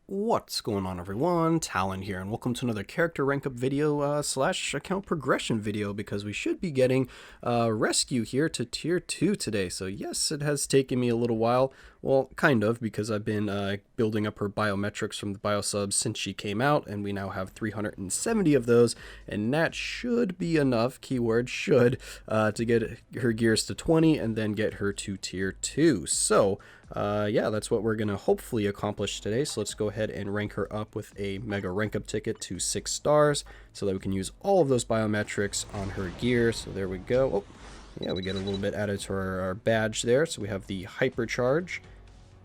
What's going on, everyone? Talen here, and welcome to another character rank up video slash account progression video, because we should be getting rescue here to tier 2 today. So yes, it has taken me a little while. Well, kind of, because I've been building up her biometrics from the biosubs since she came out, and we now have 370 of those, and that should be enough, keyword should, to get her gears to 20 and then get her to tier 2. So yeah, that's what we're going to hopefully accomplish today. So let's go ahead and rank her up with a mega rank up ticket to 6 stars so that we can use all of those biometrics on her gear. So there we go. Oh, yeah, we get a little bit added to our badge there. So we have the hypercharge.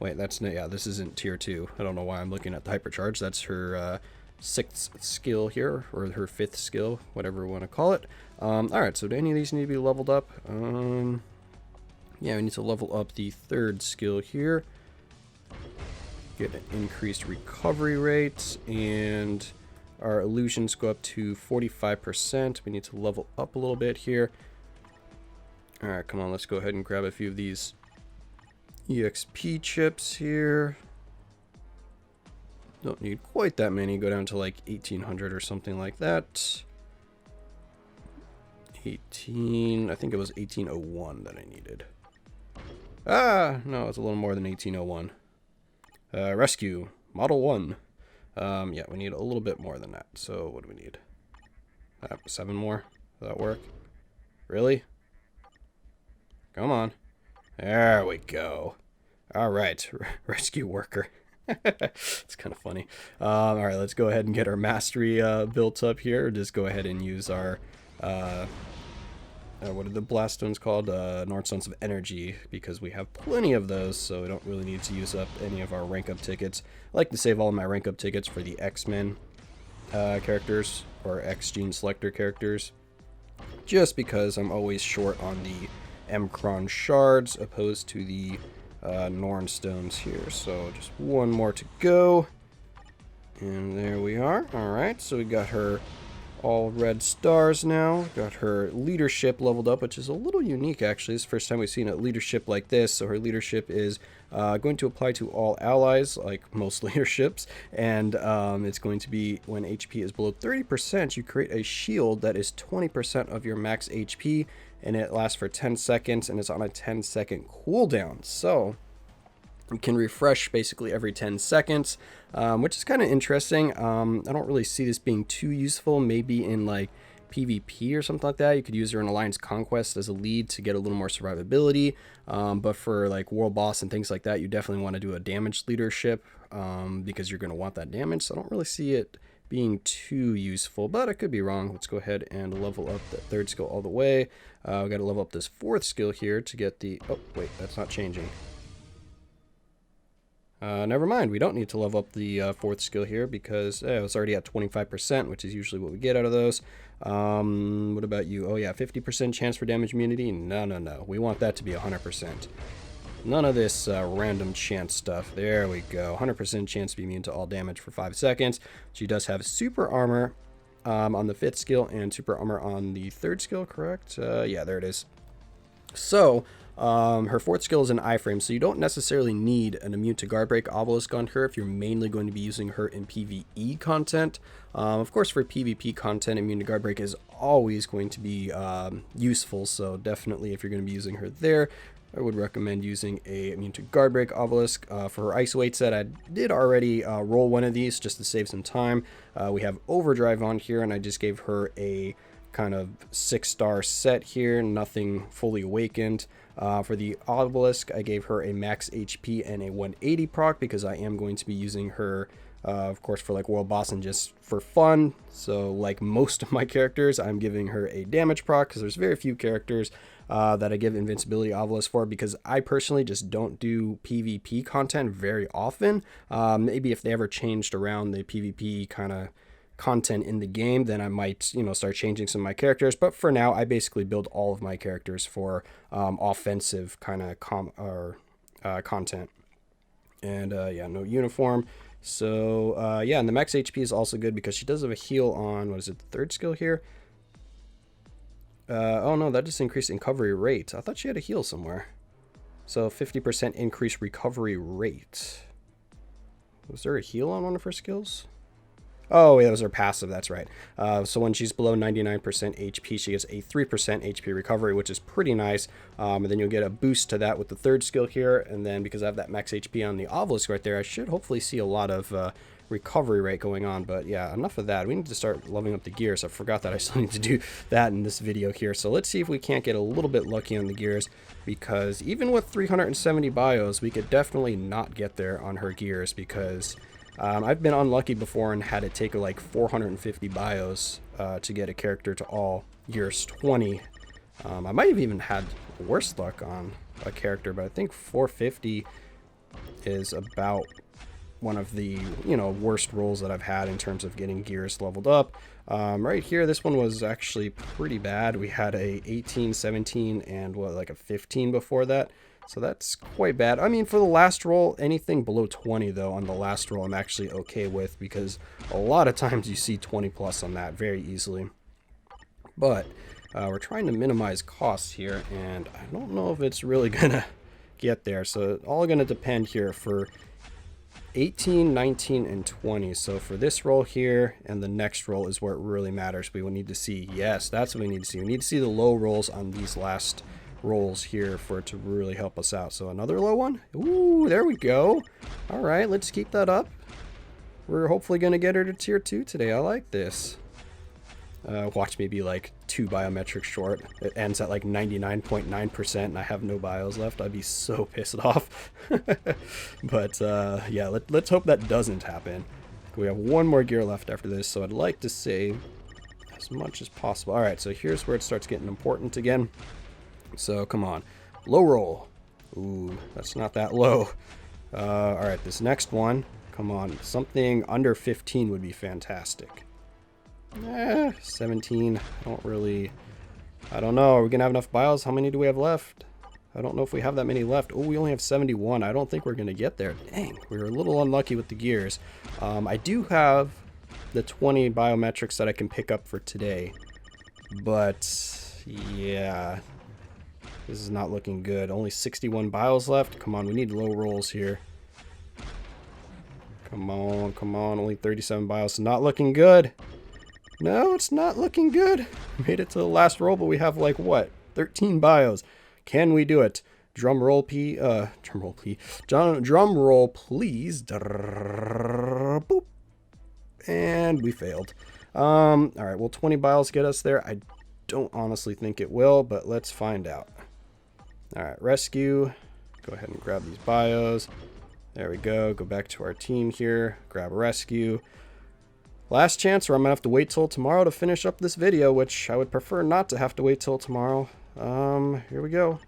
Wait, that's no, yeah, this isn't tier 2. I don't know why I'm looking at the hypercharge. That's her 6th skill here, or her 5th skill, whatever we want to call it. Alright, so do any of these need to be leveled up? Yeah, we need to level up the 3rd skill here. Get an increased recovery rate, and our illusions go up to 45%. We need to level up a little bit here. Alright, come on, let's go ahead and grab a few of these EXP chips here. Don't need quite that many, go down to like 1800 or something like that. 18, I think it was 1801 that I needed. No, it's a little more than 1801. Rescue, Model 1. Yeah, we need a little bit more than that. So what do we need? 7 more? Does that work? Really? Come on. There we go. Alright, rescue worker. It's kind of funny. Alright, let's go ahead and get our mastery built up here. Just go ahead and use our... what are the blast stones called? North Stones of Energy, because we have plenty of those, so we don't really need to use up any of our rank up tickets. I like to save all of my rank up tickets for the X-Men characters, or X-Gene Selector characters, just because I'm always short on the M-Cron shards opposed to the Norn stones here. So just one more to go, and there we are. Alright, so we got her all red stars now. Got her leadership leveled up, which is a little unique actually. It's the first time we've seen a leadership like this. So her leadership is going to apply to all allies, like most leaderships, and it's going to be when HP is below 30%, you create a shield that is 20% of your max HP, and it lasts for 10 seconds, and it's on a 10-second cooldown. So you can refresh basically every 10 seconds, which is kind of interesting. I don't really see this being too useful. Maybe in like PvP or something like that, you could use her in Alliance Conquest as a lead to get a little more survivability. But for like World Boss and things like that, you definitely want to do a damage leadership because you're going to want that damage. So I don't really see it being too useful, but I could be wrong. Let's go ahead and level up that 3rd skill all the way. We got to level up this 4th skill here to get the... Oh, wait, that's not changing. Never mind, we don't need to level up the 4th skill here because it's already at 25%, which is usually what we get out of those. What about you? Oh yeah, 50% chance for damage immunity? No. We want that to be 100%. None of this random chance stuff. There we go. 100% chance to be immune to all damage for 5 seconds. She does have super armor on the 5th skill and super armor on the 3rd skill, correct? Yeah, there it is. So... her 4th skill is an iframe, so you don't necessarily need an immune to guard break obelisk on her if you're mainly going to be using her in PvE content. Of course, for PvP content, immune to guard break is always going to be useful, so definitely if you're going to be using her there, I would recommend using a immune to guard break obelisk. For her ice weight set, I did already roll one of these just to save some time. We have overdrive on here, and I just gave her a kind of 6-star set here, nothing fully awakened. For the obelisk, I gave her a max HP and a 180 proc because I am going to be using her, of course, for like World Boss and just for fun. So like most of my characters, I'm giving her a damage proc because there's very few characters that I give invincibility obelisk for, because I personally just don't do PvP content very often. Maybe if they ever changed around the PvP kind of content in the game, then I might, start changing some of my characters. But for now, I basically build all of my characters for offensive kind of content. And yeah, no uniform. So yeah, and the max HP is also good because she does have a heal on, what is it, the 3rd skill here? Oh no, that just increased recovery rate. I thought she had a heal somewhere. So 50% increased recovery rate. Was there a heal on one of her skills? Oh, yeah, that was her passive. That's right. So when she's below 99% HP, she gets a 3% HP recovery, which is pretty nice. And then you'll get a boost to that with the third skill here. And then because I have that max HP on the obelisk right there, I should hopefully see a lot of recovery rate going on. But yeah, enough of that. We need to start leveling up the gears. I forgot that I still need to do that in this video here. So let's see if we can't get a little bit lucky on the gears, because even with 370 bios, we could definitely not get there on her gears, because I've been unlucky before and had it take like 450 bios to get a character to all gears 20. I might have even had worse luck on a character, but I think 450 is about one of the, you know, worst rolls that I've had in terms of getting gears leveled up. Right here, this one was actually pretty bad. We had a 18, 17, and what, like a 15 before that. So that's quite bad. I mean, for the last roll, anything below 20, though, on the last roll, I'm actually okay with, because a lot of times you see 20 plus on that very easily. But we're trying to minimize costs here, and I don't know if it's really going to get there. So all going to depend here for 18, 19, and 20. So for this roll here and the next roll is where it really matters. We will need to see, yes, that's what we need to see. We need to see the low rolls on these last rolls here for it to really help us out. So another low one. Ooh, there we go. All right, let's keep that up. We're hopefully going to get her to tier 2 today. I like this. Watch me be like 2 biometrics short. It ends at like 99.9% and I have no bios left. I'd be so pissed off. But yeah, let's hope that doesn't happen. We have one more gear left after this, so I'd like to save as much as possible. All right, so here's where it starts getting important again. So come on, low roll. Ooh, that's not that low. All right, this next one, come on, something under 15 would be fantastic. 17. I don't know. Are we gonna have enough bios? How many do we have left? I don't know if we have that many left. Oh, we only have 71. I don't think we're gonna get there. Dang, we were a little unlucky with the gears. I do have the 20 biometrics that I can pick up for today, but yeah, this is not looking good. Only 61 bios left. Come on, we need low rolls here. Come on, come on. Only 37 bios. Not looking good. No, it's not looking good. Made it to the last roll, but we have like what? 13 bios. Can we do it? Drum roll, please. Drum roll, please. Boop. And we failed. All right. Will 20 bios get us there? I don't honestly think it will, but let's find out. All right. Rescue. Go ahead and grab these bios. There we go. Go back to our team here. Grab a rescue. Last chance, or I'm going to have to wait till tomorrow to finish up this video, which I would prefer not to have to wait till tomorrow. Here we go.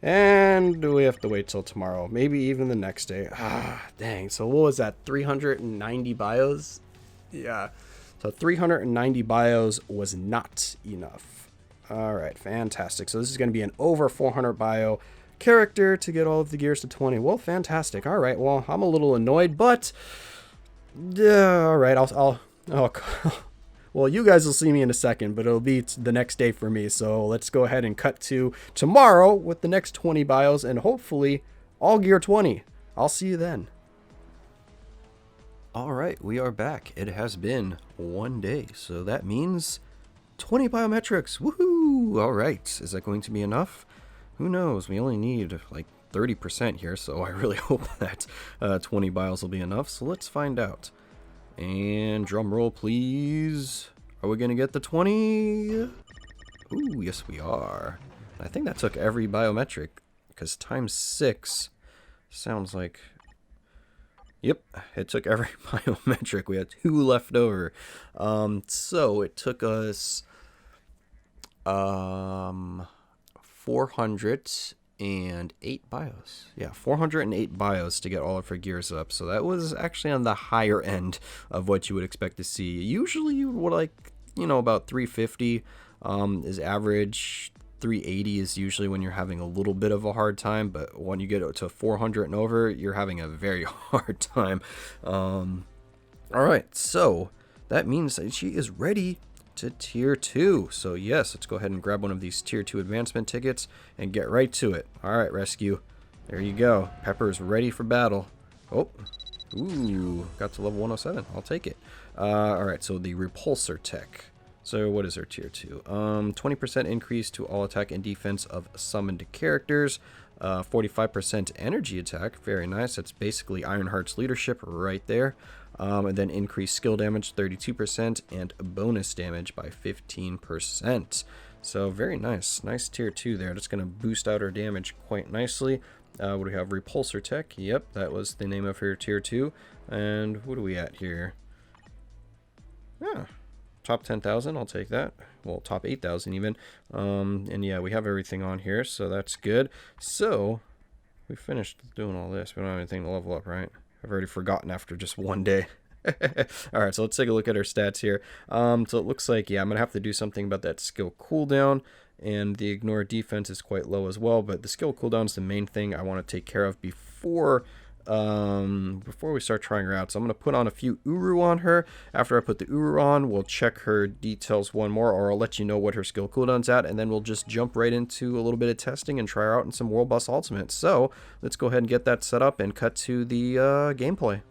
And do we have to wait till tomorrow? Maybe even the next day. Ah, dang. So what was that? 390 bios? Yeah. So 390 bios was not enough. All right, fantastic. So this is going to be an over 400 bio character to get all of the gears to 20. Well, fantastic. All right, well, I'm a little annoyed, but... all right, well, you guys will see me in a second, but it'll be the next day for me. So let's go ahead and cut to tomorrow with the next 20 bios and hopefully all gear 20. I'll see you then. All right, we are back. It has been one day, so that means 20 biometrics. Woohoo! All right, is that going to be enough? Who knows? We only need like 30% here, so I really hope that 20 bios will be enough. So let's find out. And drum roll, please. Are we gonna get the 20? Ooh, yes we are. I think that took every biometric, because times 6 sounds like... Yep, it took every biometric. We had 2 left over. So it took us 408 bios. Yeah, 408 bios to get all of her gears up. So that was actually on the higher end of what you would expect to see. Usually you would like, you know, about 350 is average. 380 is usually when you're having a little bit of a hard time, but when you get to 400 and over, you're having a very hard time. All right, so that means that she is ready to tier 2. So yes, let's go ahead and grab one of these tier 2 advancement tickets and get right to it. All right, rescue. There you go. Pepper is ready for battle. Oh, Ooh, got to level 107. I'll take it. Alright, so the Repulsor tech. So what is our tier 2? 20% increase to all attack and defense of summoned characters. 45% energy attack. Very nice. That's basically Ironheart's leadership right there. And then increased skill damage 32% and bonus damage by 15%. So very nice. Nice tier 2 there. That's going to boost out our damage quite nicely. What do we have? Repulsor tech. Yep, that was the name of her tier 2. And what are we at here? Yeah, top 10,000. I'll take that. Well, top 8,000 even. And yeah, we have everything on here, so that's good. So we finished doing all this. We don't have anything to level up, right? I've already forgotten after just one day. All right, so let's take a look at our stats here. So it looks like, yeah, I'm gonna have to do something about that skill cooldown, and the ignore defense is quite low as well, but the skill cooldown is the main thing I want to take care of before we start trying her out. So I'm going to put on a few Uru on her. After I put the Uru on, we'll check her details one more, or I'll let you know what her skill cooldown's at, and then we'll just jump right into a little bit of testing and try her out in some World Boss Ultimate. So let's go ahead and get that set up and cut to the gameplay.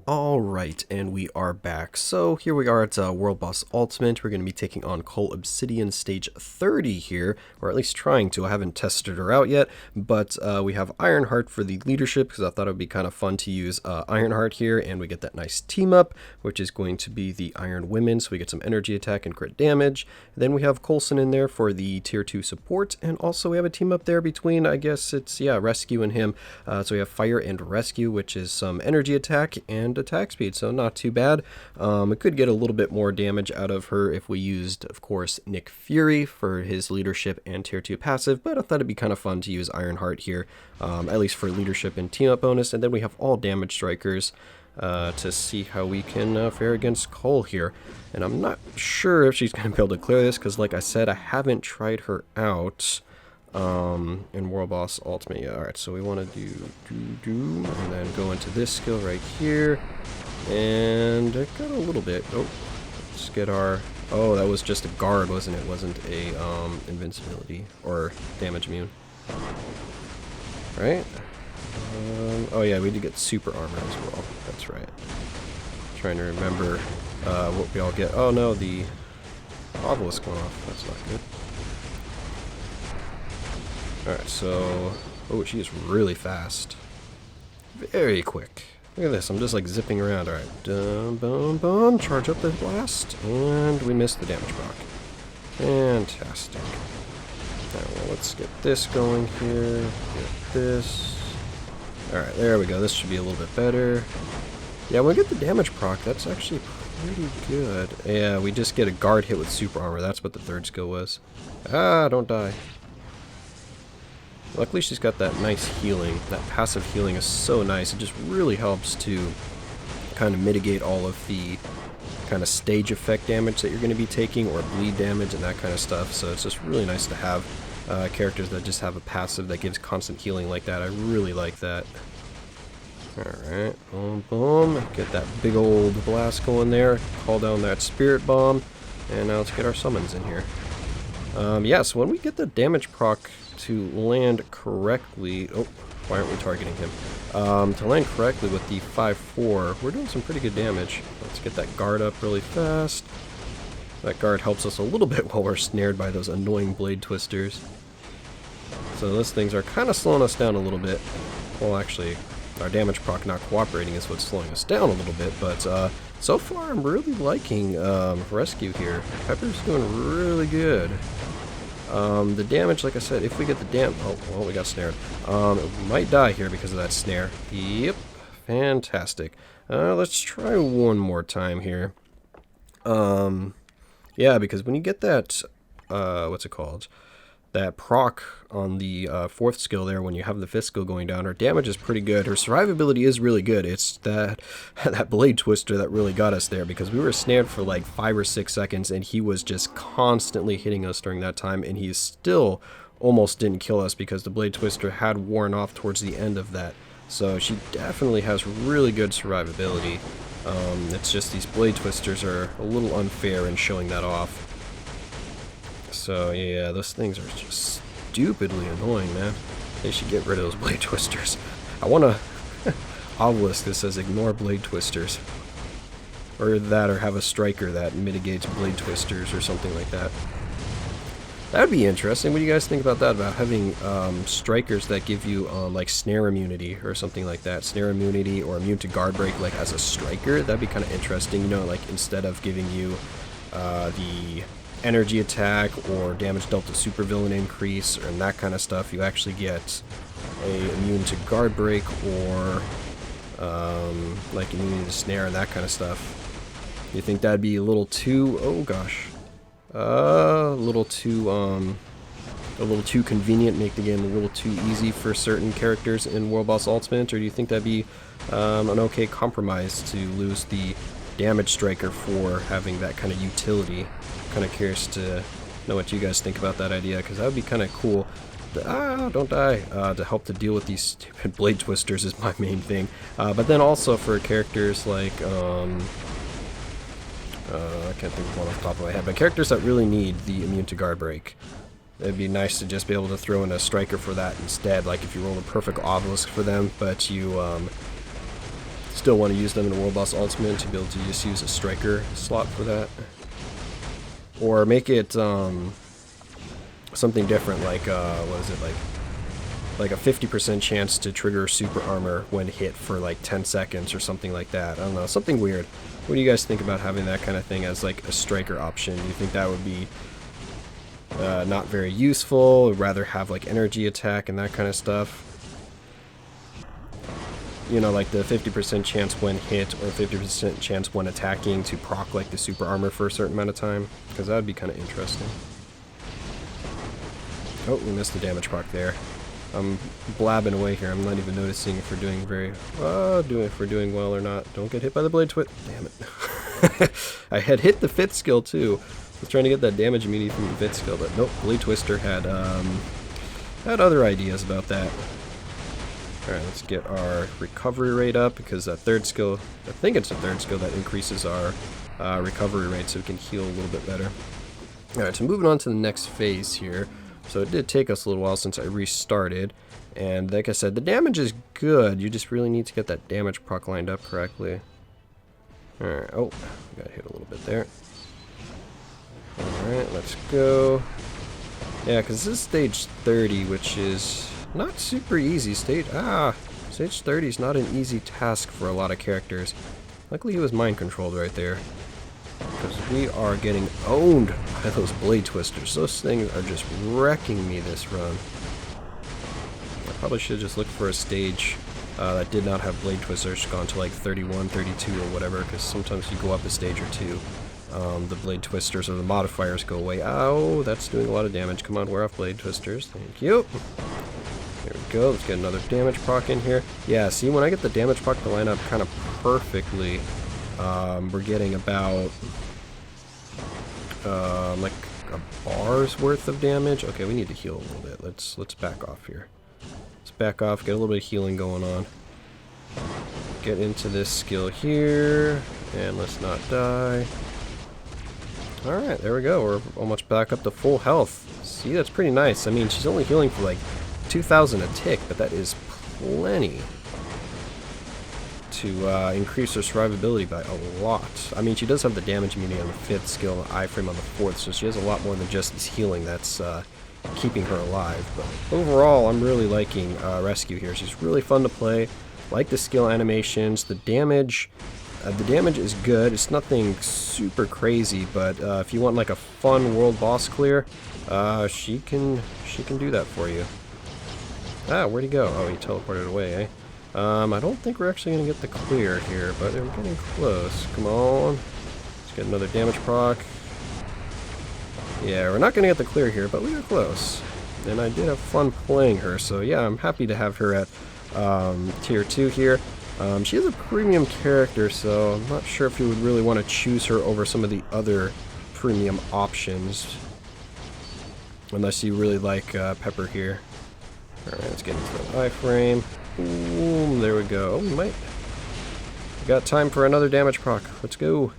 Alright, and we are back. So here we are at World Boss Ultimate. We're going to be taking on Coal Obsidian Stage 30 here, or at least trying to. I haven't tested her out yet, but we have Ironheart for the leadership, because I thought it would be kind of fun to use Ironheart here, and we get that nice team up, which is going to be the Iron Women, so we get some energy attack and crit damage. Then we have Coulson in there for the tier 2 support, and also we have a team up there between, I guess it's, yeah, Rescue and him. So we have Fire and Rescue, which is some energy attack and attack speed, so not too bad. It could get a little bit more damage out of her if we used, of course, Nick Fury for his leadership and tier 2 passive, but I thought it'd be kind of fun to use Ironheart here, at least for leadership and team up bonus. And then we have all damage strikers to see how we can fare against Cole here. And I'm not sure if she's going to be able to clear this, because like I said, I haven't tried her out in World Boss Ultimate. Yeah, alright, so we want to do, and then go into this skill right here, and I got a little bit, let's get our, that was just a guard, wasn't it? Wasn't a invincibility or damage immune, right? Oh yeah, we did get super armor as well, that's right. Trying to remember what we all get. Oh no, the obelisk went off, that's not good. Alright, so... oh, she is really fast. Very quick. Look at this, I'm just like zipping around. Alright, boom, boom, charge up the blast, and we missed the damage proc. Fantastic. Alright, well, let's get this going here. Get this. Alright, there we go, this should be a little bit better. Yeah, when we get the damage proc, that's actually pretty good. Yeah, we just get a guard hit with super armor, that's what the third skill was. Ah, don't die. Luckily she's got that nice healing. That passive healing is so nice. It just really helps to kind of mitigate all of the kind of stage effect damage that you're going to be taking, or bleed damage and that kind of stuff. So it's just really nice to have characters that just have a passive that gives constant healing like that. I really like that. Alright, boom, boom. Get that big old blast going there. Call down that spirit bomb. And now let's get our summons in here. Yeah, so when we get the damage proc to land correctly, why aren't we targeting him? To land correctly with the 5-4, we're doing some pretty good damage. Let's get that guard up really fast. That guard helps us a little bit while we're snared by those annoying blade twisters. So those things are kind of slowing us down a little bit. Well, actually, our damage proc not cooperating is what's slowing us down a little bit, but so far I'm really liking Rescue here. Pepper's doing really good. The damage, like I said, if we get the oh, well, we got snared. We might die here because of that snare. Yep, fantastic. Let's try one more time here. Yeah, because when you get that, what's it called? That proc on the 4th skill there, when you have the 5th skill going down, her damage is pretty good. Her survivability is really good. It's that blade twister that really got us there, because we were snared for like 5 or 6 seconds, and he was just constantly hitting us during that time, and he still almost didn't kill us because the blade twister had worn off towards the end of that. So she definitely has really good survivability. It's just these blade twisters are a little unfair in showing that off. So yeah, those things are just stupidly annoying, man. They should get rid of those blade twisters. I wanna obelisk that says ignore blade twisters. Or that, or have a striker that mitigates blade twisters or something like that. That would be interesting. What do you guys think about that? About having strikers that give you like snare immunity or something like that. Snare immunity or immune to guard break like as a striker. That'd be kind of interesting. You know, like instead of giving you the energy attack or damage dealt to supervillain increase and that kind of stuff, you actually get a immune to guard break or like immunity to snare and that kind of stuff. You think that'd be a little too, oh gosh, a little too convenient, make the game a little too easy for certain characters in World Boss Ultimate, or do you think that'd be an okay compromise to lose the damage striker for having that kind of utility? Kind of curious to know what you guys think about that idea, because that would be kind of cool. Don't die. To help to deal with these stupid blade twisters is my main thing. But then also for characters like I can't think of one off the top of my head, but characters that really need the immune to guard break. It'd be nice to just be able to throw in a striker for that instead, like if you roll a perfect obelisk for them, but you still want to use them in a World Boss Ultimate, to be able to just use a striker slot for that. Or make it something different, like what is it, like a 50% chance to trigger super armor when hit for like 10 seconds or something like that. I don't know, something weird. What do you guys think about having that kind of thing as like a striker option? Do you think that would be not very useful? Would rather have like energy attack and that kind of stuff? You know, like the 50% chance when hit or 50% chance when attacking to proc like the super armor for a certain amount of time, because that would be kind of interesting. Oh, we missed the damage proc there. I'm blabbing away here. I'm not even noticing if we're doing if we're doing well or not. Don't get hit by the blade twist. Damn it. I had hit the fit skill too. I was trying to get that damage immunity from the fit skill, but nope. Blade twister had other ideas about that. All right, let's get our recovery rate up, because that third skill, I think it's a third skill that increases our recovery rate, so we can heal a little bit better. All right, so moving on to the next phase here. So it did take us a little while since I restarted, and like I said, the damage is good. You just really need to get that damage proc lined up correctly. Alright, oh, got hit a little bit there. Alright, let's go. Yeah, because this is stage 30, which is not super easy. Stage 30 is not an easy task for a lot of characters. Luckily he was mind controlled right there, because we are getting owned by those blade twisters. Those things are just wrecking me this run. I probably should just look for a stage that did not have blade twisters, gone to like 31, 32 or whatever, because sometimes you go up a stage or two, the blade twisters or the modifiers go away. Ow, that's doing a lot of damage. Come on, wear off blade twisters. Thank you. There we go. Let's get another damage proc in here. Yeah, see, when I get the damage proc to line up kind of perfectly, we're getting about like a bar's worth of damage. Okay, we need to heal a little bit. Let's back off here. Let's back off, get a little bit of healing going on. Get into this skill here, and let's not die. Alright, there we go. We're almost back up to full health. See, that's pretty nice. I mean, she's only healing for like 2,000 a tick, but that is plenty to increase her survivability by a lot. I mean, she does have the damage immunity on the 5th skill and the iframe on the 4th, so she has a lot more than just this healing that's keeping her alive. But overall, I'm really liking Rescue here. She's really fun to play. Like the skill animations, the damage is good. It's nothing super crazy, but if you want like a fun world boss clear, she can do that for you. Ah, where'd he go? Oh, he teleported away, eh? I don't think we're actually going to get the clear here, but we're getting close. Come on. Let's get another damage proc. Yeah, we're not going to get the clear here, but we were close. And I did have fun playing her, so yeah, I'm happy to have her at tier 2 here. She is a premium character, so I'm not sure if you would really want to choose her over some of the other premium options. Unless you really like Pepper here. Alright, let's get into the iframe. Boom, there we go. Oh, we might. We got time for another damage proc. Let's go.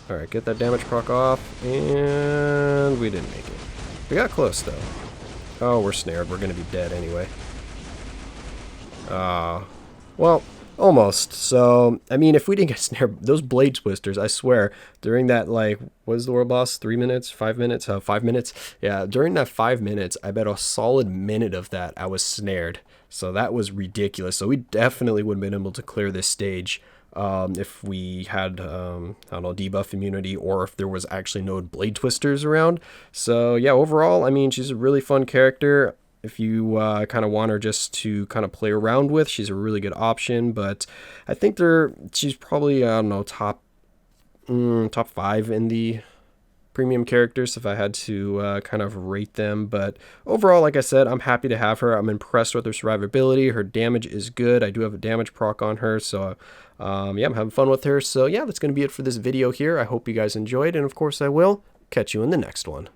Alright, get that damage proc off, and we didn't make it. We got close, though. Oh, we're snared. We're going to be dead anyway. Well, almost. So, I mean, if we didn't get snared, those blade twisters, I swear, during that, like, what is the world boss? 3 minutes? 5 minutes? 5 minutes? Yeah, during that 5 minutes, I bet a solid minute of that I was snared. So that was ridiculous. So we definitely would have been able to clear this stage if we had, I don't know, debuff immunity or if there was actually no blade twisters around. So, yeah, overall, I mean, she's a really fun character. If you kind of want her just to kind of play around with, she's a really good option. But I think she's probably, I don't know, top 5 in the premium characters if I had to kind of rate them. But overall, like I said, I'm happy to have her. I'm impressed with her survivability. Her damage is good. I do have a damage proc on her, so yeah, I'm having fun with her. So yeah, that's going to be it for this video here. I hope you guys enjoyed, and of course I will catch you in the next one.